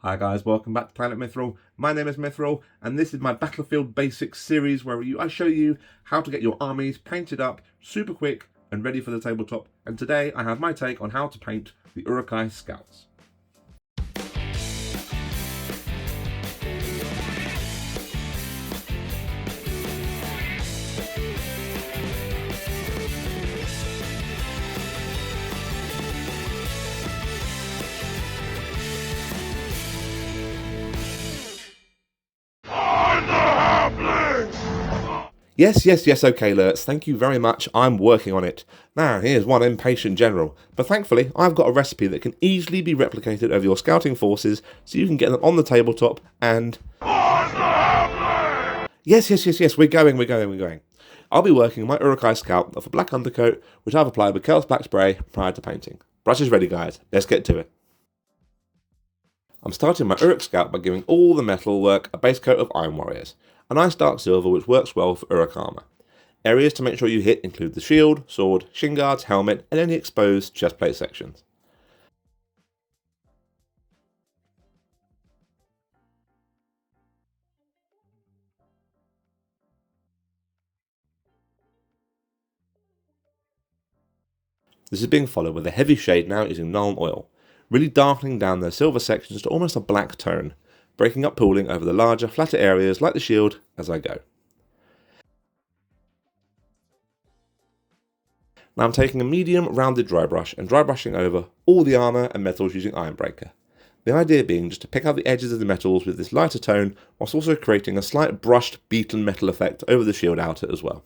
Hi guys, welcome back to Planet Mithril. My name is Mithril, and this is my Battlefield Basics series where I show you how to get your armies painted up super quick and ready for the tabletop. And today I have my take on how to paint the Uruk Hai Scouts. Yes, okay, Lurts, thank you very much, I'm working on it. Now, here's one impatient general, but thankfully I've got a recipe that can easily be replicated over your scouting forces so you can get them on the tabletop and... Yes, we're going. I'll be working my Uruk Hai Scout of a black undercoat, which I've applied with Chaos Black Spray prior to painting. Brush is ready, guys, let's get to it. I'm starting my Uruk Scout by giving all the metal work a base coat of Iron Warriors, a nice dark silver which works well for Uruk armour. Areas to make sure you hit include the shield, sword, shin guards, helmet, and any exposed chestplate sections. This is being followed with a heavy shade now using Nuln Oil, really darkening down their silver sections to almost a black tone, breaking up pooling over the larger, flatter areas like the shield as I go. Now I'm taking a medium rounded dry brush and dry brushing over all the armour and metals using Ironbreaker. The idea being just to pick out the edges of the metals with this lighter tone, whilst also creating a slight brushed beaten metal effect over the shield outer as well.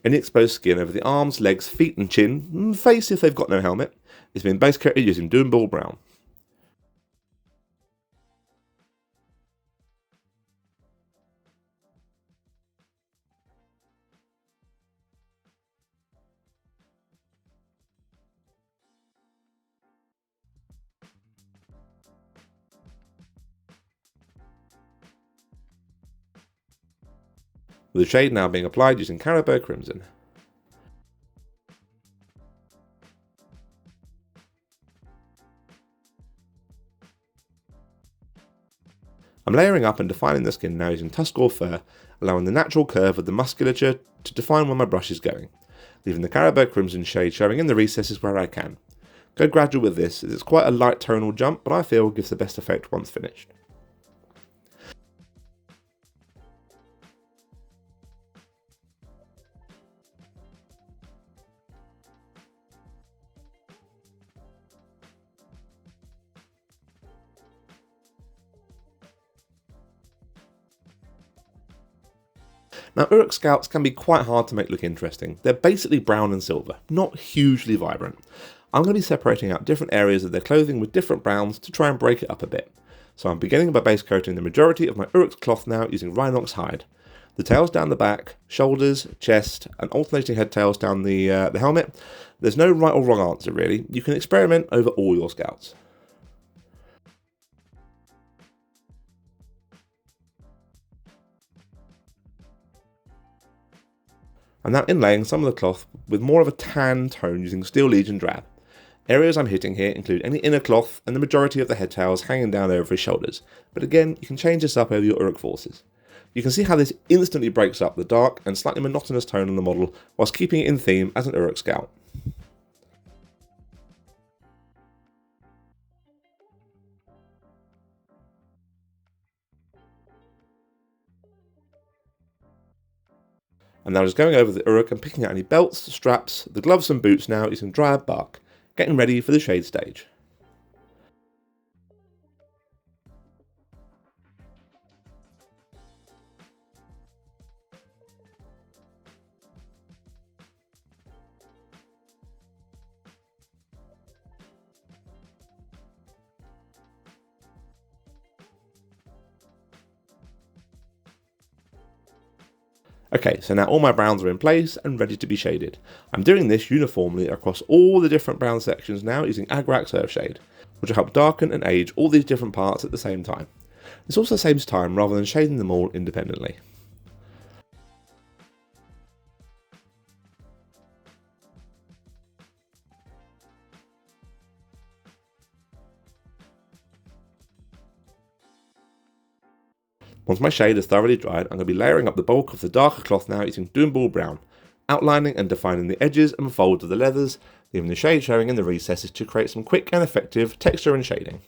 Any exposed skin over the arms, legs, feet and chin, face if they've got no helmet, is being base coated using Doombull Brown. With the shade now being applied using Carroburg Crimson. I'm layering up and defining the skin now using Tuskgor Fur, allowing the natural curve of the musculature to define where my brush is going, leaving the Carroburg Crimson shade showing in the recesses where I can. Go gradual with this, as it's quite a light tonal jump, but I feel gives the best effect once finished. Now, Uruk Scouts can be quite hard to make look interesting. They're basically brown and silver, not hugely vibrant. I'm going to be separating out different areas of their clothing with different browns to try and break it up a bit. So I'm beginning by base coating the majority of my Uruk's cloth now using Rhinox Hide. The tails down the back, shoulders, chest, and alternating head tails down the helmet. There's no right or wrong answer really. You can experiment over all your scouts. I'm now inlaying some of the cloth with more of a tan tone using Steel Legion Drab. Areas I'm hitting here include any inner cloth and the majority of the head tails hanging down over his shoulders, but again you can change this up over your Uruk forces. You can see how this instantly breaks up the dark and slightly monotonous tone on the model whilst keeping it in theme as an Uruk Scout. I'm now just going over the Uruk and picking out any belts, straps, the gloves and boots now using Dryad Bark, getting ready for the Shade stage. Okay, so now all my browns are in place and ready to be shaded. I'm doing this uniformly across all the different brown sections now using Agrax Earthshade, which will help darken and age all these different parts at the same time. This also saves time rather than shading them all independently. Once my shade is thoroughly dried, I'm going to be layering up the bulk of the darker cloth now using Doombull Brown, outlining and defining the edges and folds of the leathers, leaving the shade showing in the recesses to create some quick and effective texture and shading.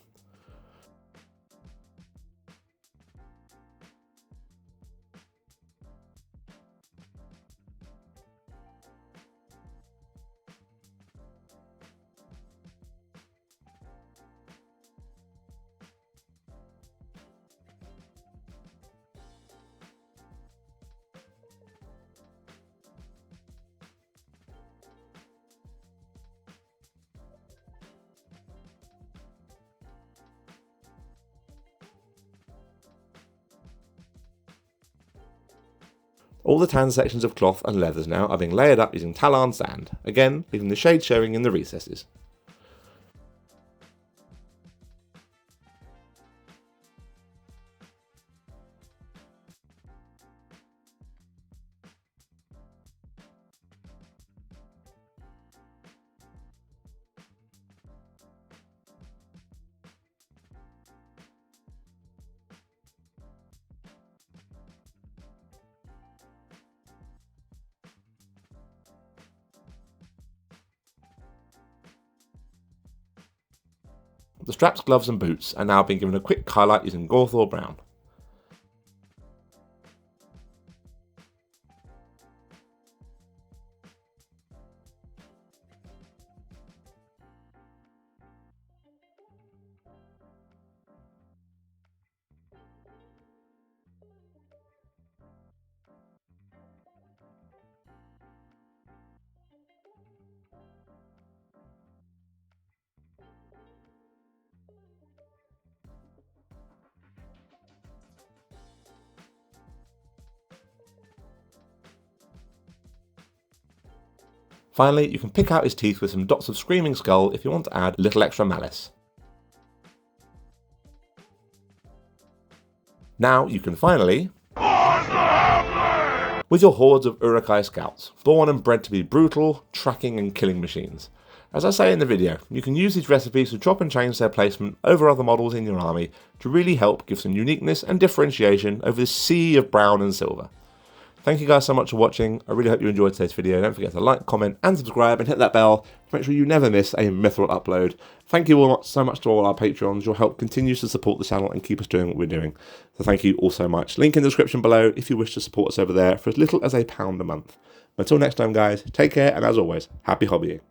All the tan sections of cloth and leathers now are being layered up using Tallarn Sand, again leaving the shade showing in the recesses. The straps, gloves and boots are now being given a quick highlight using Gorthor Brown. Finally, you can pick out his teeth with some dots of Screaming Skull if you want to add a little extra malice. Now you can finally, with your hordes of Uruk Hai Scouts, born and bred to be brutal, tracking and killing machines. As I say in the video, you can use these recipes to chop and change their placement over other models in your army to really help give some uniqueness and differentiation over this sea of brown and silver. Thank you guys so much for watching. I really hope you enjoyed today's video. Don't forget to like, comment and subscribe and hit that bell to make sure you never miss a Mithril upload. Thank you all so much to all our Patreons. Your help continues to support the channel and keep us doing what we're doing. So thank you all so much. Link in the description below if you wish to support us over there for as little as £1 a month. Until next time guys, take care and as always, happy hobbying.